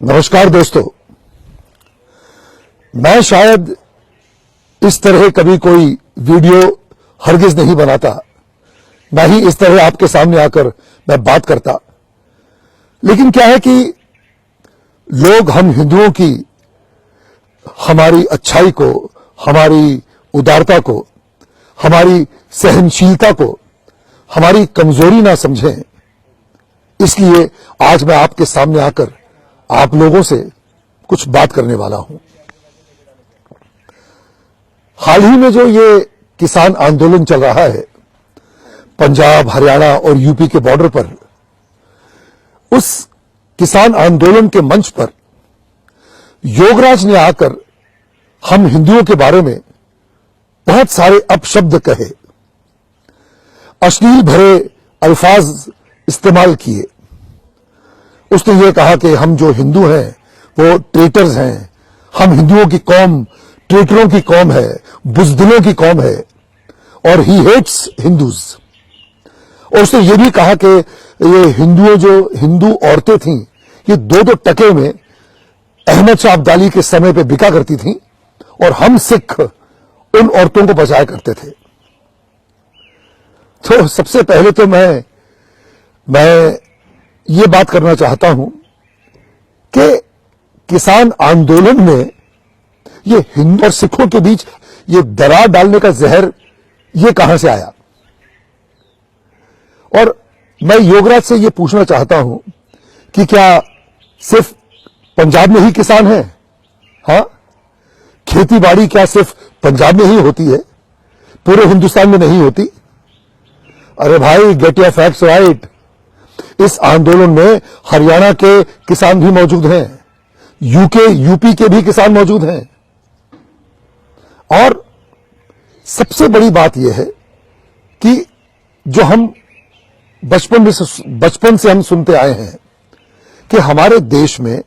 नमस्कार दोस्तों, मैं शायद इस तरह कभी कोई वीडियो हरगिज नहीं बनाता, ना ही इस तरह आपके सामने आकर मैं बात करता। लेकिन क्या है कि लोग हम हिंदुओं की हमारी अच्छाई को, हमारी उदारता को, हमारी सहनशीलता को हमारी कमजोरी ना समझें। इसलिए आज मैं आपके सामने आकर आप लोगों से कुछ बात करने वाला हूं। हाल ही में जो ये किसान आंदोलन चल रहा है पंजाब, हरियाणा और यूपी के बॉर्डर पर, उस किसान आंदोलन के मंच पर योगराज ने आकर हम हिंदुओं के बारे में बहुत सारे अपशब्द कहे, अश्लील भरे अल्फाज इस्तेमाल किए। उसने ये कहा कि हम जो हिंदू हैं वो ट्रेटर्स हैं, हम हिंदुओं की कौम ट्रेटरों की कौम है, बुजदिलों की कौम है, और ही हेट्स हिंदूज। और उसने ये भी कहा कि ये हिंदू औरतें थीं, ये दो टके में अहमद शाह अब्दाली के समय पे बिका करती थीं, और हम सिख उन औरतों को बचाया करते थे। तो सबसे पहले तो मैं ये बात करना चाहता हूं कि किसान आंदोलन में ये हिंदू और सिखों के बीच ये दरार डालने का जहर ये कहां से आया। और मैं योगराज से ये पूछना चाहता हूं कि क्या सिर्फ पंजाब में ही किसान हैं? हां, खेती बाड़ी क्या सिर्फ पंजाब में ही होती है, पूरे हिंदुस्तान में नहीं होती? अरे भाई, गेट योर फैक्ट्स राइट। इस आंदोलन में हरियाणा के किसान भी मौजूद हैं, यूपी के भी किसान मौजूद हैं। और सबसे बड़ी बात यह है कि जो हम बचपन से हम सुनते आए हैं कि हमारे देश में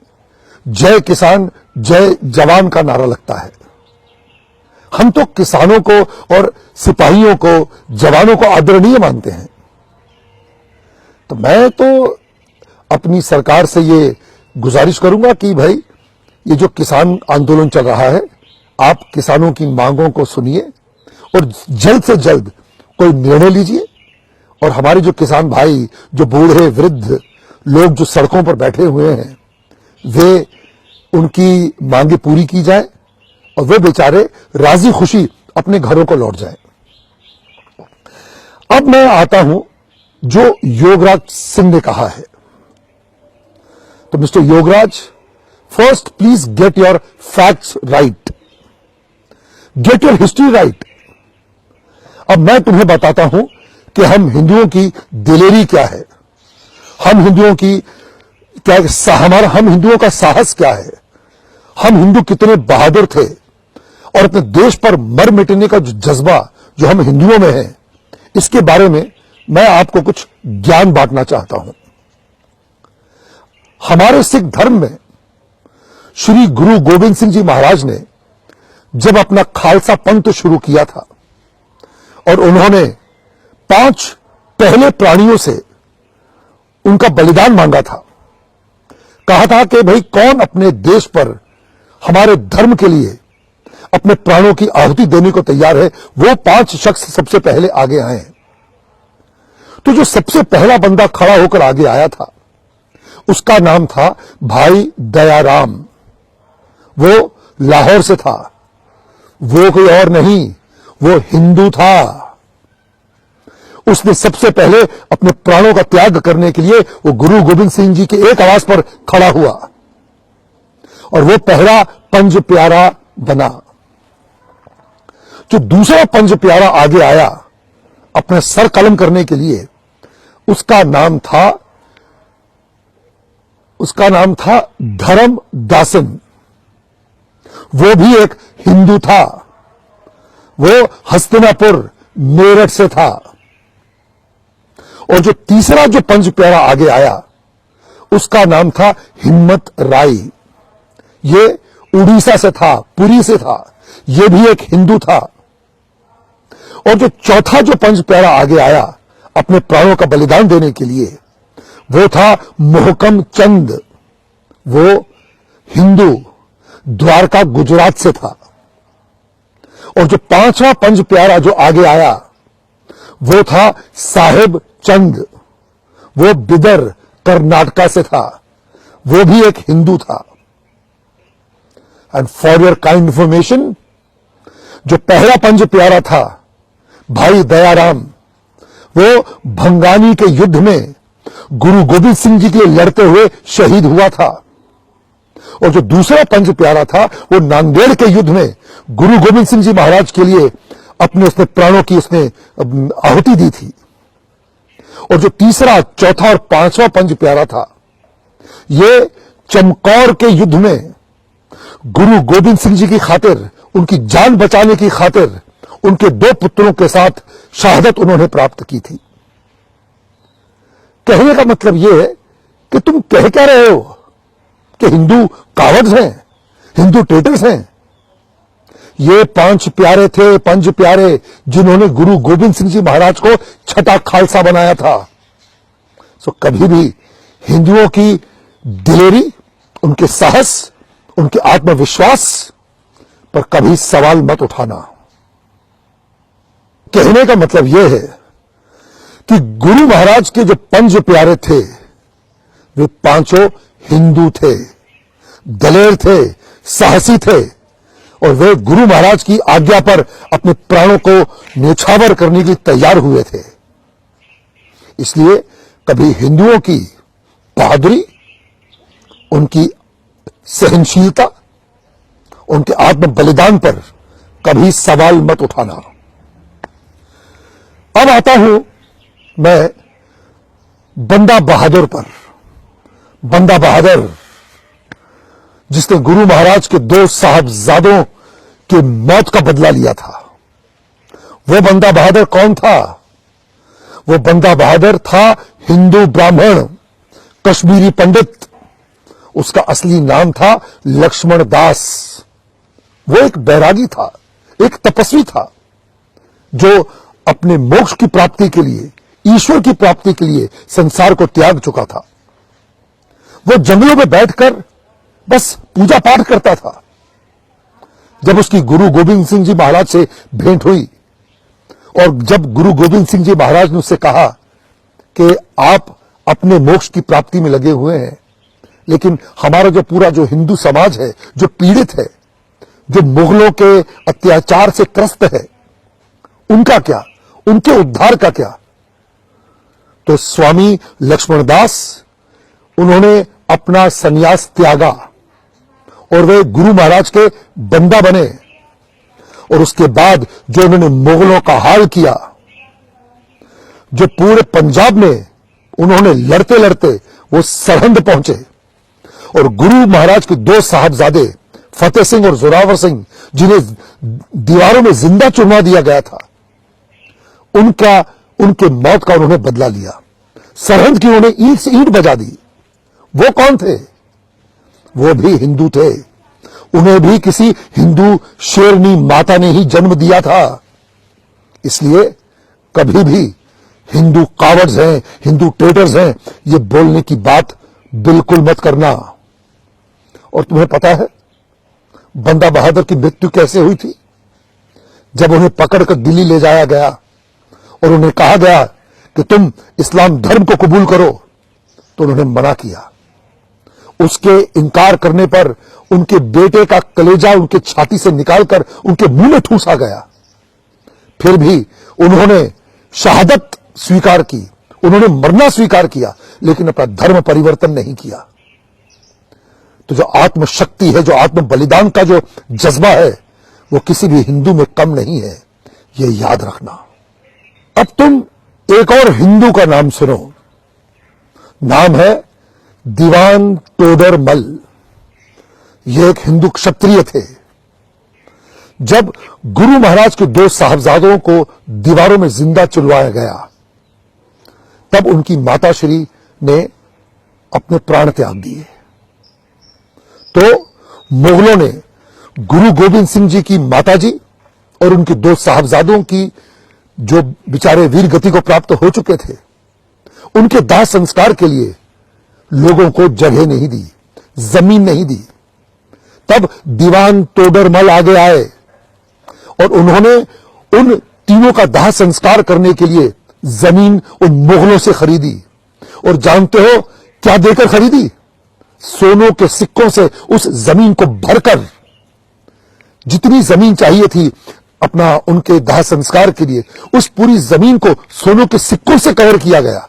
जय किसान जय जवान का नारा लगता है। हम तो किसानों को और सिपाहियों को, जवानों को आदरणीय मानते हैं। तो मैं तो अपनी सरकार से ये गुजारिश करूंगा कि भाई, ये जो किसान आंदोलन चल रहा है, आप किसानों की मांगों को सुनिए और जल्द से जल्द कोई निर्णय लीजिए। और हमारे जो किसान भाई, जो बूढ़े वृद्ध लोग जो सड़कों पर बैठे हुए हैं, वे उनकी मांगे पूरी की जाए और वे बेचारे राजी खुशी अपने घरों को लौट जाएं। अब मैं आता हूं जो योगराज सिंह ने कहा है। तो mister Yograj, first please get your facts right, get your history right. अब मैं तुम्हें बताता हूं कि हम हिंदुओं की दिलेरी क्या है, हम हिंदुओं का साहस क्या है, हम हिंदू कितने बहादुर थे, और अपने देश पर मर मिटने का जो जज्बा जो हम हिंदुओं में है, इसके बारे में मैं आपको कुछ ज्ञान बांटना चाहता हूं। हमारे सिख धर्म में श्री गुरु गोविंद सिंह जी महाराज ने जब अपना खालसा पंथ शुरू किया था और उन्होंने 5 पहले प्राणियों से उनका बलिदान मांगा था, कहा था कि भाई, कौन अपने देश पर हमारे धर्म के लिए अपने प्राणों की आहुति देने को तैयार है, वो 5 शख्स सबसे पहले आगे आए। तो जो सबसे पहला बंदा खड़ा होकर आगे आया था, उसका नाम था भाई दयाराम। वो लाहौर से था, वो कोई और नहीं, वो हिंदू था। उसने सबसे पहले अपने प्राणों का त्याग करने के लिए वो गुरु गोविंद सिंह जी की एक आवाज पर खड़ा हुआ, और वो पहला पंज प्यारा बना। जो दूसरा पंज प्यारा आगे आया अपने सर कलम करने के लिए, उसका नाम था धर्म दासन। वो भी एक हिंदू था, वो हस्तिनापुर मेरठ से था। और जो तीसरा जो पंज प्यारा आगे आया, उसका नाम था हिम्मत राय। ये उड़ीसा से था, पुरी से था, ये भी एक हिंदू था। और जो चौथा जो पंज प्यारा आगे आया अपने प्राणों का बलिदान देने के लिए, वो था मोहकम चंद। वो हिंदू द्वारका गुजरात से था, और जो पांचवा पंज प्यारा जो आगे आया वो था साहेब चंद, वो बिदर कर्नाटका से था, वो भी एक हिंदू था। And for your kind information, जो पहला पंज प्यारा था भाई दयाराम, वो भंगानी के युद्ध में गुरु गोविंद सिंह जी के लिए लड़ते हुए शहीद हुआ था, और जो दूसरा पंज प्यारा था वो नांदेड़ के युद्ध में गुरु गोविंद सिंह जी महाराज के लिए उसने प्राणों की उसने आहुति दी थी। और जो तीसरा, चौथा और पांचवा पंज प्यारा था, ये चमकौर के युद्ध में गुरु गोविंद सिंह जी की खातिर, उनकी जान बचाने की खातिर उनके दो पुत्रों के साथ शहादत उन्होंने प्राप्त की थी। कहने का मतलब यह है कि तुम कह क्या रहे हो कि हिंदू कावड़्स हैं, हिंदू ट्रेटर्स हैं। ये पांच प्यारे थे, पंज प्यारे, जिन्होंने गुरु गोविंद सिंह जी महाराज को छठा खालसा बनाया था। सो कभी भी हिंदुओं की दिलेरी, उनके साहस, उनके आत्मविश्वास पर कभी सवाल मत उठाना। कहने का मतलब यह है कि गुरु महाराज के जो पंज प्यारे थे वे पांचों हिंदू थे, दलेर थे, साहसी थे, और वे गुरु महाराज की आज्ञा पर अपने प्राणों को न्यौछावर करने के लिए तैयार हुए थे। इसलिए कभी हिंदुओं की बहादुरी, उनकी सहनशीलता, उनके आत्म बलिदान पर कभी सवाल मत उठाना। अब आता हूं मैं बंदा बहादुर पर। बंदा बहादुर जिसने गुरु महाराज के दो साहबजादों की मौत का बदला लिया था, वो बंदा बहादुर कौन था? वो बंदा बहादुर था हिंदू ब्राह्मण, कश्मीरी पंडित। उसका असली नाम था लक्ष्मण दास। वो एक बैरागी था, एक तपस्वी था, जो अपने मोक्ष की प्राप्ति के लिए, ईश्वर की प्राप्ति के लिए संसार को त्याग चुका था। वो जंगलों में बैठकर बस पूजा पाठ करता था। जब उसकी गुरु गोविंद सिंह जी महाराज से भेंट हुई, और जब गुरु गोविंद सिंह जी महाराज ने उससे कहा कि आप अपने मोक्ष की प्राप्ति में लगे हुए हैं, लेकिन हमारा जो पूरा जो हिंदू समाज है, जो पीड़ित है, जो मुगलों के अत्याचार से त्रस्त है, उनका क्या, उनके उद्धार का क्या? तो स्वामी लक्ष्मणदास, उन्होंने अपना संन्यास त्यागा और वे गुरु महाराज के बंदा बने। और उसके बाद जो उन्होंने मुगलों का हाल किया, जो पूरे पंजाब में उन्होंने लड़ते लड़ते वो सरहंद पहुंचे, और गुरु महाराज के दो साहबजादे फतेह सिंह और जोरावर सिंह, जिन्हें दीवारों में जिंदा चुनवा दिया गया था, उनके मौत का उन्होंने बदला लिया। सरहंद की उन्होंने ईंट से ईंट बजा दी। वो कौन थे? वो भी हिंदू थे। उन्हें भी किसी हिंदू शेरनी माता ने ही जन्म दिया था। इसलिए कभी भी हिंदू कावड़्स हैं, हिंदू ट्रेटर्स हैं, ये बोलने की बात बिल्कुल मत करना। और तुम्हें पता है बंदा बहादुर की मृत्यु कैसे हुई थी? जब उन्हें पकड़कर दिल्ली ले जाया गया और उन्हें कहा गया कि तुम इस्लाम धर्म को कबूल करो, तो उन्होंने मना किया। उसके इनकार करने पर उनके बेटे का कलेजा उनके छाती से निकालकर उनके मुंह में ठूसा गया। फिर भी उन्होंने शहादत स्वीकार की, उन्होंने मरना स्वीकार किया, लेकिन अपना धर्म परिवर्तन नहीं किया। तो जो आत्मशक्ति है, जो आत्म बलिदान का जो जज्बा है, वो किसी भी हिंदू में कम नहीं है, ये याद रखना। अब तुम एक और हिंदू का नाम सुनो। नाम है दीवान टोडर मल। ये एक हिंदू क्षत्रिय थे। जब गुरु महाराज के दो साहबजादों को दीवारों में जिंदा चुलवाया गया, तब उनकी माताश्री ने अपने प्राण त्याग दिए। तो मुगलों ने गुरु गोविंद सिंह जी की माताजी और उनके दो साहबजादों की, जो बेचारे वीर गति को प्राप्त हो चुके थे, उनके दाह संस्कार के लिए लोगों को जगह नहीं दी, जमीन नहीं दी। तब दीवान तोडरमल आगे आए और उन्होंने उन तीनों का दाह संस्कार करने के लिए जमीन उन मुगलों से खरीदी। और जानते हो क्या देकर खरीदी? सोनों के सिक्कों से उस जमीन को भरकर, जितनी जमीन चाहिए थी अपना उनके दाह संस्कार के लिए, उस पूरी जमीन को सोनों के सिक्कों से कवर किया गया।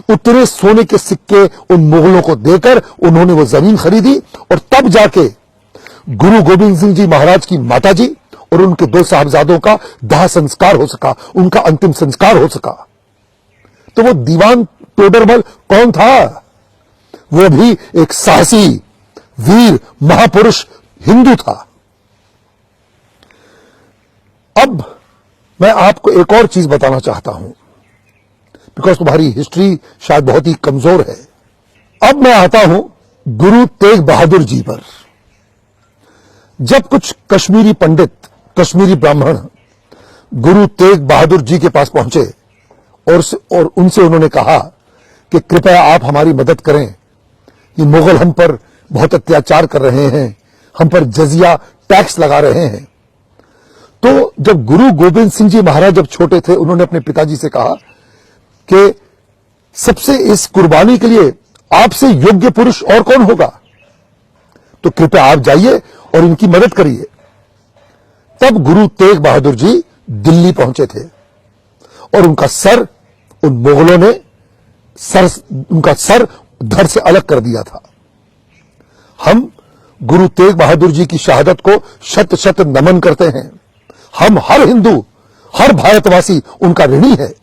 उतने सोने के सिक्के उन मुगलों को देकर उन्होंने वो जमीन खरीदी और तब जाके गुरु गोविंद सिंह जी महाराज की माताजी और उनके 2 साहबजादों का दाह संस्कार हो सका, उनका अंतिम संस्कार हो सका। तो वो दीवान तोडरमल कौन था? वो भी एक साहसी वीर महापुरुष हिंदू था। अब मैं आपको एक और चीज बताना चाहता हूं, बिकॉज तुम्हारी हिस्ट्री शायद बहुत ही कमजोर है। अब मैं आता हूं गुरु तेग बहादुर जी पर। जब कुछ कश्मीरी पंडित, कश्मीरी ब्राह्मण गुरु तेग बहादुर जी के पास पहुंचे और उनसे उन्होंने कहा कि कृपया आप हमारी मदद करें, ये मुगल हम पर बहुत अत्याचार कर रहे हैं, हम पर जजिया टैक्स लगा रहे हैं। तो जब गुरु गोविंद सिंह जी महाराज जब छोटे थे, उन्होंने अपने पिताजी से कहा कि सबसे इस कुर्बानी के लिए आपसे योग्य पुरुष और कौन होगा, तो कृपया आप जाइए और इनकी मदद करिए। तब गुरु तेग बहादुर जी दिल्ली पहुंचे थे और उनका सर उन मुगलों ने उनका सर धड़ से अलग कर दिया था। हम गुरु तेग बहादुर जी की शहादत को शत शत नमन करते हैं। हम हर हिंदू, हर भारतवासी उनका ऋणी है।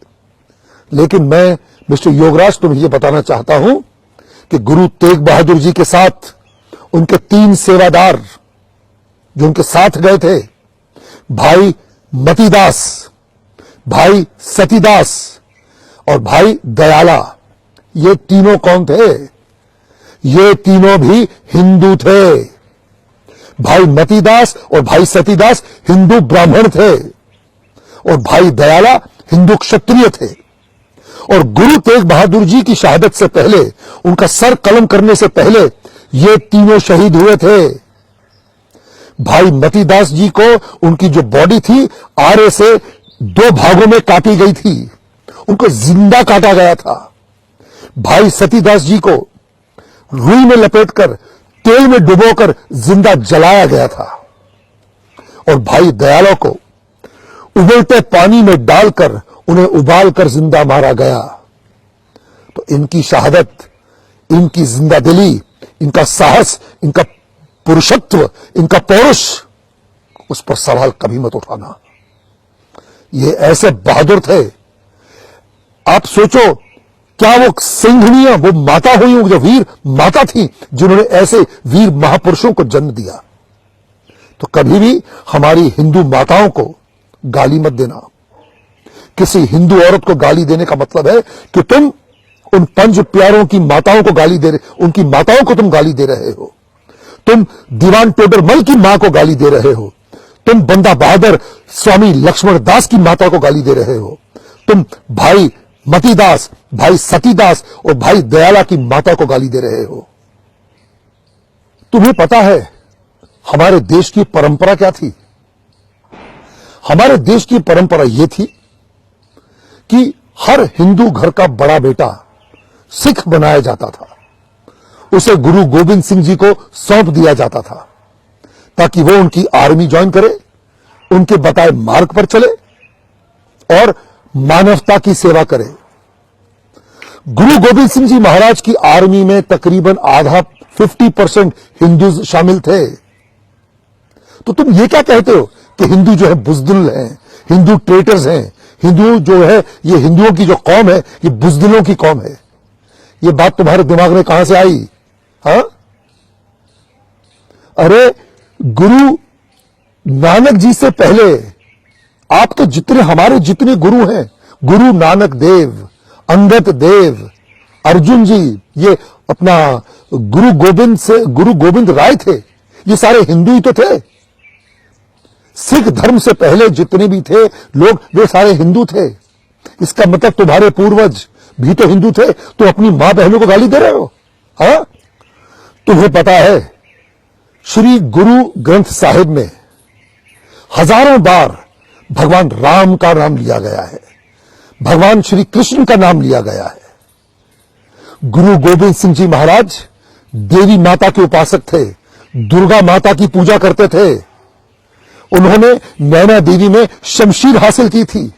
लेकिन मैं मिस्टर योगराज तुम्हें यह बताना चाहता हूं कि गुरु तेग बहादुर जी के साथ उनके 3 सेवादार जो उनके साथ गए थे, भाई मतीदास, भाई सतीदास और भाई दयाला, ये तीनों कौन थे? ये तीनों भी हिंदू थे। भाई मतीदास और भाई सतीदास हिंदू ब्राह्मण थे और भाई दयाला हिंदू क्षत्रिय थे। और गुरु तेग बहादुर जी की शहादत से पहले, उनका सर कलम करने से पहले ये तीनों शहीद हुए थे। भाई मतीदास जी को उनकी जो बॉडी थी आरे से 2 भागों में काटी गई थी, उनको जिंदा काटा गया था। भाई सतीदास जी को रुई में लपेटकर तेल में डुबोकर जिंदा जलाया गया था और भाई दयाला को उबलते पानी में डालकर उन्हें उबालकर जिंदा मारा गया। तो इनकी शहादत, इनकी जिंदादिली, इनका साहस, इनका पुरुषत्व, इनका पौरुष, उस पर सवाल कभी मत उठाना। ये ऐसे बहादुर थे। आप सोचो, क्या वो सिंघनिया, वो माता हुई, जो वीर माता थी जिन्होंने ऐसे वीर महापुरुषों को जन्म दिया। तो कभी भी हमारी हिंदू माताओं को गाली मत देना। किसी हिंदू औरत को गाली देने का मतलब है कि तुम उन 5 प्यारों की माताओं को गाली दे रहे, उनकी माताओं को तुम गाली दे रहे हो। तुम दीवान टोडरमल की मां को गाली दे रहे हो। तुम बंदा बहादुर स्वामी लक्ष्मण दास की माता को गाली दे रहे हो। तुम भाई मतीदास, भाई सतीदास और भाई दयाला की माता को गाली दे रहे हो। तुम्हें पता है हमारे देश की परंपरा क्या थी? हमारे देश की परंपरा यह थी कि हर हिंदू घर का बड़ा बेटा सिख बनाया जाता था। उसे गुरु गोविंद सिंह जी को सौंप दिया जाता था ताकि वो उनकी आर्मी ज्वाइन करे, उनके बताए मार्ग पर चले और मानवता की सेवा करे। गुरु गोविंद सिंह जी महाराज की आर्मी में तकरीबन आधा 50% हिंदू शामिल थे। तो तुम ये क्या कहते हो कि हिंदू जो है बुजदिल हैं, हिंदू ट्रेटर्स हैं, हिंदू जो है ये हिंदुओं की जो कौम है ये बुजदिलों की कौम है। ये बात तुम्हारे दिमाग में कहां से आई? हाँ, अरे गुरु नानक जी से पहले आप तो हमारे जितने गुरु हैं, गुरु नानक देव, अंगद देव, अर्जुन जी, ये अपना गुरु गोविंद राय थे, ये सारे हिंदू ही तो थे। सिख धर्म से पहले जितने भी थे लोग वे सारे हिंदू थे। इसका मतलब तुम्हारे पूर्वज भी तो हिंदू थे। तो अपनी मां बहनों को गाली दे रहे हो? हाँ, तुम्हें पता है श्री गुरु ग्रंथ साहिब में हजारों बार भगवान राम का नाम लिया गया है, भगवान श्री कृष्ण का नाम लिया गया है। गुरु गोविंद सिंह जी महाराज देवी माता के उपासक थे, दुर्गा माता की पूजा करते थे। उन्होंने नैना देवी में शमशीर हासिल की थी।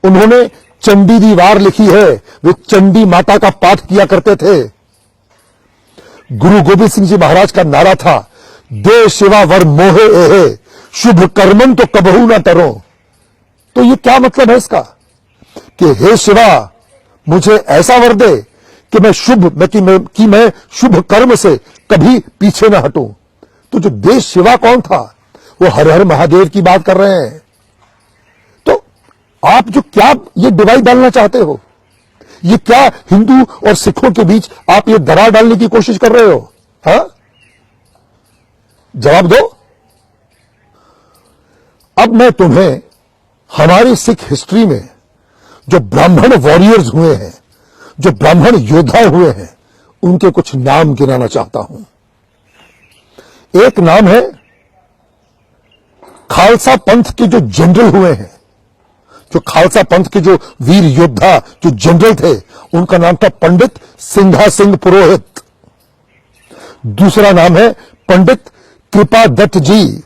उन्होंने चंडी दी वार लिखी है, वे चंडी माता का पाठ किया करते थे। गुरु गोविंद सिंह जी महाराज का नारा था, दे शिवा वर मोहे एहे, शुभ कर्मन तो कबहू ना टरो। तो ये क्या मतलब है इसका कि हे शिवा मुझे ऐसा वर दे कि मैं शुभ कर्म से कभी पीछे ना हटूं। तो जो देश शिवा कौन था, वो हर हर महादेव की बात कर रहे हैं। तो आप जो क्या ये डिवाइड डालना चाहते हो, ये क्या हिंदू और सिखों के बीच आप ये दरार डालने की कोशिश कर रहे हो? हाँ, जवाब दो। अब मैं तुम्हें हमारी सिख हिस्ट्री में जो ब्राह्मण वॉरियर्स हुए हैं, जो ब्राह्मण योद्धा हुए हैं, उनके कुछ नाम गिनाना चाहता हूं। एक नाम है खालसा पंथ के जो जनरल हुए हैं, जो खालसा पंथ के जो वीर योद्धा जो जनरल थे, उनका नाम था पंडित सिंघा सिंह पुरोहित। दूसरा नाम है पंडित कृपा दत्त जी,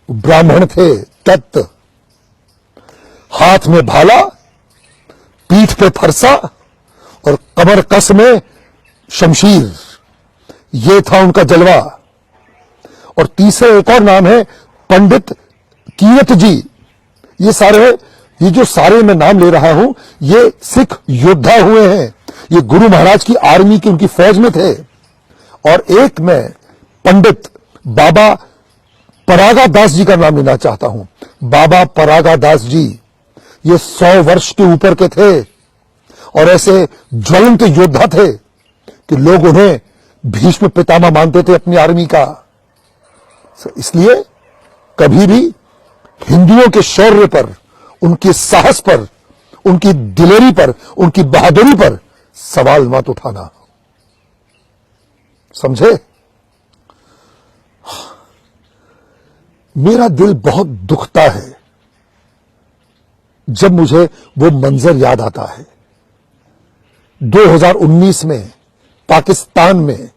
ब्राह्मण थे, दत्त। हाथ में भाला, पीठ पे फरसा और कमर कस में शमशीर, ये था उनका जलवा। और तीसरा एक और नाम है पंडित कीरत जी। ये जो सारे मैं नाम ले रहा हूं, ये सिख योद्धा हुए हैं, ये गुरु महाराज की आर्मी की उनकी फौज में थे। और एक मैं पंडित बाबा परागा दास जी का नाम लेना चाहता हूं। बाबा परागा दास जी ये 100 वर्ष के ऊपर के थे और ऐसे ज्वलंत योद्धा थे कि लोग उन्हें भीष्म पितामह मानते थे अपनी आर्मी का। इसलिए कभी भी हिंदुओं के शौर्य पर, उनके साहस पर, उनकी दिलेरी पर, उनकी बहादुरी पर सवाल मत उठाना, समझे? मेरा दिल बहुत दुखता है जब मुझे वो मंजर याद आता है। 2019 में पाकिस्तान में,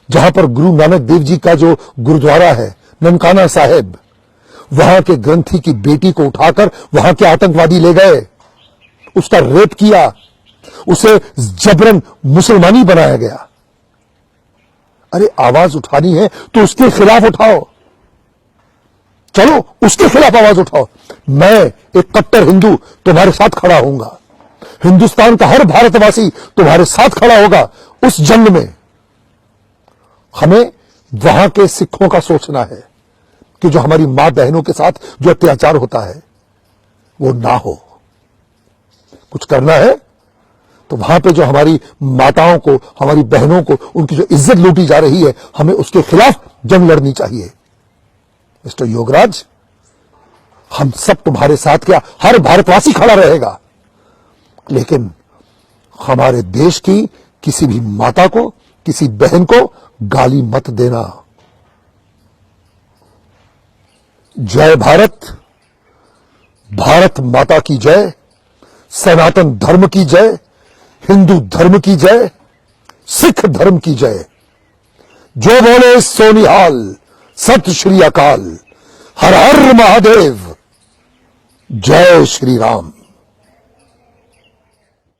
जहां पर गुरु नानक देव जी का जो गुरुद्वारा है ननकाना साहिब, वहां के ग्रंथी की बेटी को उठाकर वहां के आतंकवादी ले गए, उसका रेप किया, उसे जबरन मुसलमानी बनाया गया। अरे आवाज उठानी है तो उसके खिलाफ उठाओ, चलो उसके खिलाफ आवाज उठाओ। मैं एक कट्टर हिंदू तुम्हारे साथ खड़ा होऊंगा, हिंदुस्तान का हर भारतवासी तुम्हारे साथ खड़ा होगा उस जंग में। हमें वहां के सिखों का सोचना है कि जो हमारी मां बहनों के साथ जो अत्याचार होता है वो ना हो। कुछ करना है तो वहां पे जो हमारी माताओं को, हमारी बहनों को, उनकी जो इज्जत लूटी जा रही है, हमें उसके खिलाफ जंग लड़नी चाहिए। मिस्टर योगराज, हम सब तुम्हारे साथ, क्या हर भारतवासी खड़ा रहेगा, लेकिन हमारे देश की किसी भी माता को, किसी बहन को गाली मत देना। जय भारत, भारत माता की जय, सनातन धर्म की जय, हिंदू धर्म की जय, सिख धर्म की जय। जो बोले सोनिहाल, सत श्री अकाल, हर हर महादेव, जय श्री राम।